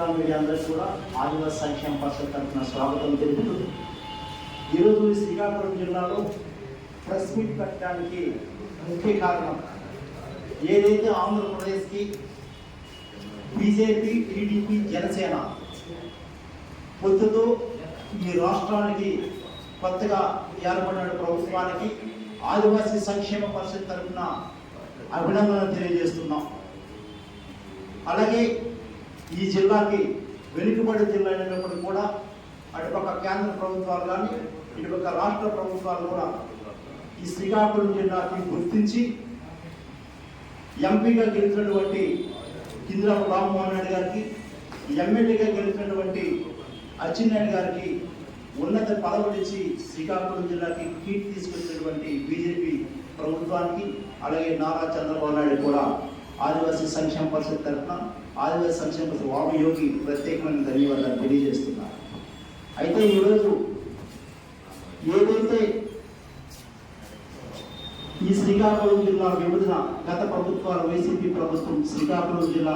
పత్రికా మీడియా అందరికీ కూడా ఆదివాసీ సంక్షేమ పరిషత్ తరఫున స్వాగతం తెలుపుతూ ఈరోజు శ్రీకాకుళం జిల్లాలో ప్రెస్ మీట్ పెట్టడానికి ముఖ్య కారణం ఏదైతే ఆంధ్రప్రదేశ్కి బీజేపీ, టీడీపీ, జనసేన పొత్తుతో ఈ రాష్ట్రానికి కొత్తగా ఏర్పడిన ప్రభుత్వానికి ఆదివాసీ సంక్షేమ పరిషత్ తరఫున అభినందనలు తెలియజేస్తున్నాం. అలాగే ఈ జిల్లాకి వెనుకబడి జిల్లా అయినప్పుడు కూడా అటుపక్క కేంద్ర ప్రభుత్వాలు కానీ ఇటుపక్క రాష్ట్ర ప్రభుత్వాలు కూడా ఈ శ్రీకాకుళం జిల్లాకి గుర్తించి ఎంపీగా గెలిచినటువంటి కింద్రాపు రామ్మోహన్ రెడ్డి గారికి, ఎమ్మెల్యేగా గెలిచినటువంటి అచ్చెన్నాయుడు గారికి ఉన్నత పదవులిచ్చి శ్రీకాకుళం జిల్లాకి కీర్తి తీసుకొచ్చినటువంటి బీజేపీ ప్రభుత్వానికి, అలాగే నారా చంద్రబాబు నాయుడు కూడా ఆదివాసీ సంక్షేమ పరిషత్ తరఫున ఆదివాసీ సంక్షేమ పరిషత్ వామయోగి ప్రత్యేకమైన ధన్యవాదాలు తెలియజేస్తున్నారు. అయితే ఈరోజు ఏదైతే ఈ శ్రీకాకుళం జిల్లా విభజన గత ప్రభుత్వాల వైసీపీ ప్రభుత్వం శ్రీకాకుళం జిల్లా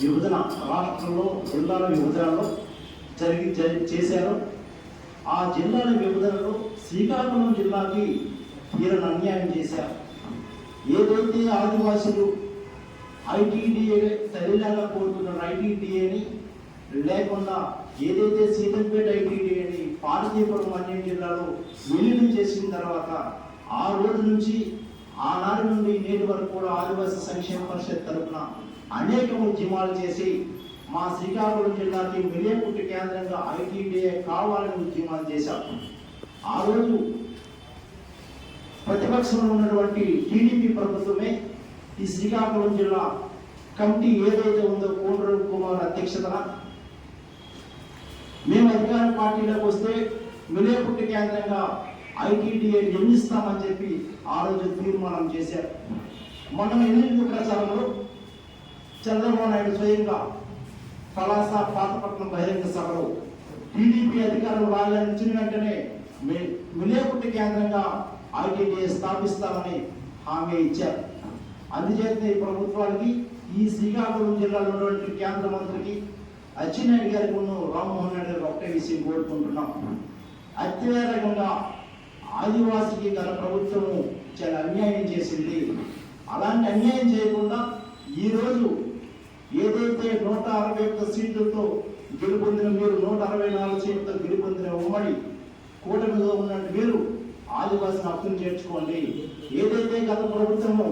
విభజన రాష్ట్రంలో జిల్లాల విభజనలో చేశారో ఆ జిల్లాల విభజనలో శ్రీకాకుళం జిల్లాకి తీరని అన్యాయం చేశారు. ఏదైతే ఆదివాసులు ఐటీడీఏ తల్లిలాగా కోరుతున్న ఐటీడీఏని లేకుండా ఏదైతే సీతంపేట ఐటీడీఏని పార్వతీపురం అన్యం జిల్లాలో విలీనం చేసిన తర్వాత ఆ రోజు నుంచి ఆనాటి నుండి నేటి వరకు కూడా ఆదివాసీ సంక్షేమ పరిషత్ తరఫున అనేక ఉద్యమాలు చేసి మా శ్రీకాకుళం జిల్లాకి మిలియపుట్టి కేంద్రంగా ఐటీడీఏ కావాలని ఉద్యమాలు చేశాం. ఆ రోజు ప్రతిపక్షంలో ఉన్నటువంటి టీడీపీ ప్రభుత్వమే ఈ శ్రీకాకుళం జిల్లా కమిటీ ఏదైతే ఉందో కోనరావు కుమార్ అధ్యక్షతన మేము అధికార పార్టీలోకి వస్తే మిలియపుట్టి కేంద్రంగా ఐటీడీఏ నిర్మిస్తామని చెప్పి ఆ రోజు తీర్మానం చేశారు. మొన్న ఎన్నికల ప్రచారంలో చంద్రబాబు నాయుడు స్వయంగా పలాస పాతపట్నం బహిరంగ సభలో టీడీపీ అధికారులు రాజధాని వెంటనే మిలియపుట్టి కేంద్రంగా ఐటీడీఏ స్థాపిస్తామని హామీ ఇచ్చారు. అందుచేత ఈ ప్రభుత్వానికి ఈ శ్రీకాకుళం జిల్లాలో ఉన్నటువంటి కేంద్ర మంత్రికి అచ్చెన్నాయుడు గారికి రామ్మోహన్ రెడ్డి గారికి ఒకటే విషయం కోరుకుంటున్నాం. అత్యవేగంగా ఆదివాసికి గల ప్రభుత్వము చాలా అన్యాయం చేసింది. అలాంటి అన్యాయం చేయకుండా ఈరోజు ఏదైతే 161 సీట్లతో గెలుపొందిన మీరు 164 సీట్లతో గెలుపొందిన ఉమ్మడి కూటమిలో ఉన్నట్టు మీరు ఆదివాసిని హక్కును చేర్చుకోండి. ఏదైతే గత ప్రభుత్వము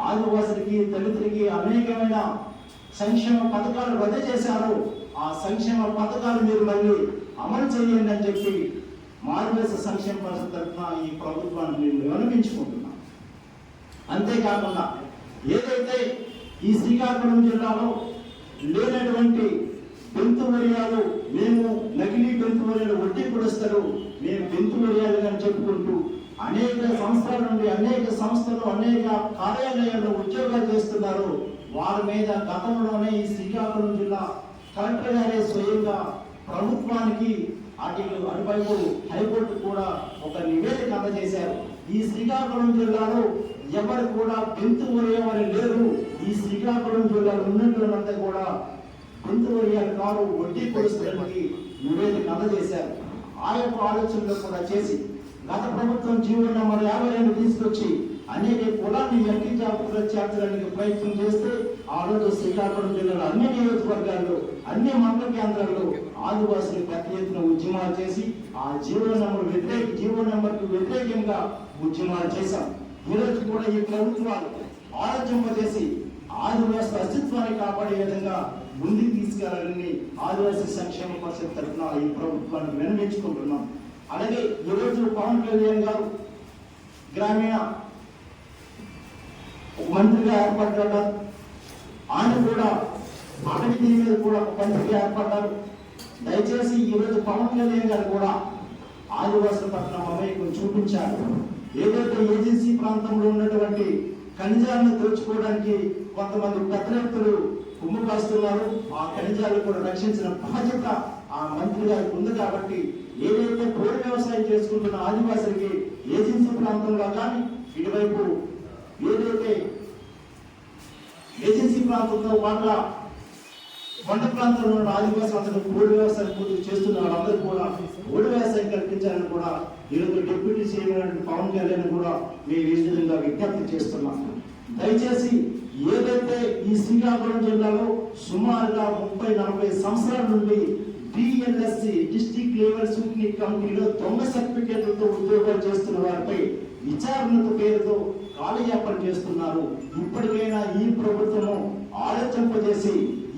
ఆదివాసులకి దళితులకి అనేకమైన సంక్షేమ పథకాలు రద్దు చేశారో ఆ సంక్షేమ పథకాలు మీరు మళ్ళీ అమలు చేయండి అని చెప్పి ఆదివాసీ సంక్షేమ పరిషత్ తరఫున ఈ ప్రభుత్వాన్ని మేము విన్నవించుకుంటున్నాం. అంతేకాకుండా ఏదైతే ఈ శ్రీకాకుళం జిల్లాలో లేనటువంటి బెంతువరియాలు, మేము నకిలీ బెంతువరియాలు వడ్డీ పొడుస్తారు, మేము బెంతువరియాలు అని చెప్పుకుంటూ అనేక సంస్థల నుండి అనేక సంస్థలు అనేక కార్యాలయాల్లో ఉద్యోగాలు చేస్తున్నారు. వారి మీద గతంలోనే ఈ శ్రీకాకుళం జిల్లా కలెక్టర్ గారే స్వయంగా ప్రభుత్వానికి అటువైపు హైకోర్టు కూడా ఒక నివేదిక అందజేశారు. ఈ శ్రీకాకుళం జిల్లాలో ఎవరు కూడా బెంతువరియాలు లేరు, ఈ శ్రీకాకుళం జిల్లాలో ఉన్నట్లంతా కూడా బెంతువరియాలు కాదు, వడ్డీ పొడుస్తున్నటువంటి నివేదిక అందజేశారు. ఆ యొక్క ఆలోచనలు కూడా చేసి గత ప్రభుత్వం జీవో నెంబర్ 52 తీసుకొచ్చి అనేక కులాన్ని ఎట్టి జాబితాలో చేర్చడానికి ప్రయత్నం చేస్తే ఆ రోజు శ్రీకాకుళం జిల్లాలో అన్ని నియోజకవర్గాల్లో అన్ని మండల కేంద్రాల్లో ఆదివాసులు పెద్ద ఎత్తున ఉద్యమాలు చేసి ఆ జీవో నెంబర్కు వ్యతిరేకంగా ఉద్యమాలు చేశాం. ఈరోజు కూడా ఈ ప్రభుత్వాలు ఆలోచింపజేసి ఆదివాసుల అస్తిత్వాన్ని కాపాడే విధంగా ముందుకు తీసుకెళ్లాలని ఆదివాసీ సంక్షేమ పరిషత్ తరఫున ఈ ప్రభుత్వాన్ని విన్నవించుకుంటున్నాం. అలాగే ఈరోజు పవన్ కళ్యాణ్ గారు గ్రామీణ మంత్రిగా ఏర్పడ్డారు. ఆయన కూడా అటవీ మీద కూడా ఒక మంత్రిగా ఏర్పడ్డారు. దయచేసి ఈరోజు పవన్ కళ్యాణ్ గారు కూడా ఆదివాసుల పట్ల మమేకం చూపించారు. ఏదైతే ఏజెన్సీ ప్రాంతంలో ఉన్నటువంటి ఖనిజాలను దోచుకోవడానికి కొంతమంది పెద్దలు ఉమ్ము కాస్తున్నారు, ఆ ఖనిజాలను కూడా రక్షించిన బాధ్యత ఆ మంత్రి గారికి ఉంది. కాబట్టి ఏదైతే పోడు వ్యవసాయం చేసుకుంటున్న ఆదివాసులకి ఏజెన్సీ ప్రాంతంలో కానీ ఇటువైపు ఏదైతే ఏజెన్సీ ప్రాంతంలో వాళ్ళ కొండ ప్రాంతంలో ఉన్న ఆదివాసులు అందరూ పోడు వ్యవసాయం పూర్తి చేస్తున్న వాళ్ళందరూ కూడా పోడు వ్యవసాయం కల్పించాలని కూడా ఈరోజు డిప్యూటీ సీఎం పవన్ కళ్యాణ్ కూడా మేము ఈ విధంగా విజ్ఞప్తి చేస్తున్నాం. దయచేసి ఏదైతే ఈ శ్రీకాకుళం జిల్లాలో సుమారుగా 30-40 సంవత్సరాల నుండి డిఎల్ఎస్సి డిస్ట్రిక్ట్ లెవెల్ సూపరింటెండెంట్ కమిటీలో దొంగ సర్టిఫికేట్లతో ఉద్యోగాలు చేస్తున్న వారిపై విచారణ పేరుతో కాలయాపన చేస్తున్నారు. ఇప్పటికైనా ఈ ప్రభుత్వము ఆలోచింపజేసి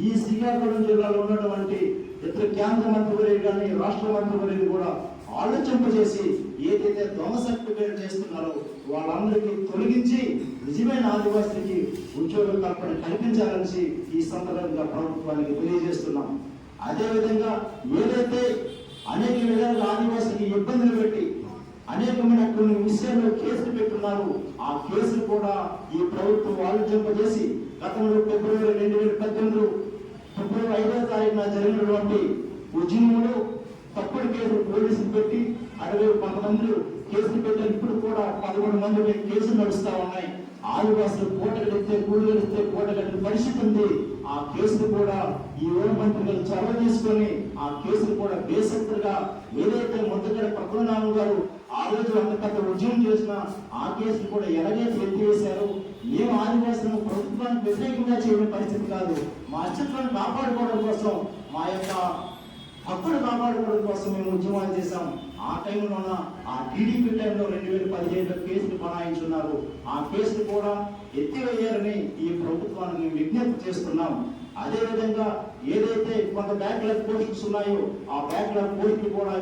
ఈ శ్రీకాకుళం జిల్లాలో ఉన్నటువంటి ఇతర కేంద్ర మంత్రివర్యులు కానీ రాష్ట్ర మంత్రివర్యులు కూడా ఆలోచింపజేసి ఏదైతే దొంగ సర్టిఫికేట్ చేస్తున్నారో వాళ్ళందరికీ తొలగించి నిజమైన ఆదివాసులకి ఉద్యోగ కల్పన కల్పించాలని ఈ సందర్భంగా ప్రభుత్వానికి తెలియజేస్తున్నాం. అదేవిధంగా ఏదైతే అనేక విధాలుగా ఆదివాసులకి ఇబ్బందులు పెట్టి అనేకమైన కొన్ని విషయాల్లో కేసులు పెట్టున్నారు, ఆ కేసులు కూడా ఈ ప్రభుత్వం ఆలోచింపజేసి గతంలో ఫిబ్రవరి 2018 ఫిబ్రవరి 5వ తారీఖున జరిగినటువంటి ఉద్యమంలో తప్పుడు కేసులు పోలీసులు పెట్టి 60 కొంతమంది కేసులు పెట్టారు. ఇప్పుడు కూడా 11 మంది మీద కేసులు నడుస్తా ఉన్నాయి. ఆదివాసులు పూటగడిస్తే కూడగడిస్తే పూటగడిన పరిస్థితి ఉంది. ఆ కేసులు కూడా ఈ మంత్రి గారు చొరవ తీసుకొని ఆ కేసులు కూడా బేసత్తుగా ఏదైతే మొదటి పద్మనాభం గారు ఆ రోజు అంత పెద్ద ఉద్యమం చేసిన ఆ కేసులు కూడా ఎలాగైతే ఎత్తివేశారు. మేము ఆదివాసులను ప్రభుత్వానికి వ్యతిరేకంగా చేయడం పరిస్థితి కాదు, మా అస్తిత్వాన్ని కాపాడుకోవడం కోసం, మా యొక్క హక్కులు కాపాడుకోవడం కోసం మేము ఉద్యమాలు చేశాం. ఆ టైంలోన ఆ టీడీపీ టైంలో 2015లో కేసులు బనాయించున్నారు. ఆ కేసులు కూడా ఎత్తివేయాలని ఈ ప్రభుత్వాన్ని మేము విజ్ఞప్తి చేస్తున్నాం. అదేవిధంగా ఏదైతే కొంత బ్యాక్లాగ్ పోస్టులు ఉన్నాయో ఆ బ్యాక్లాగ్ పోస్టులు కూడా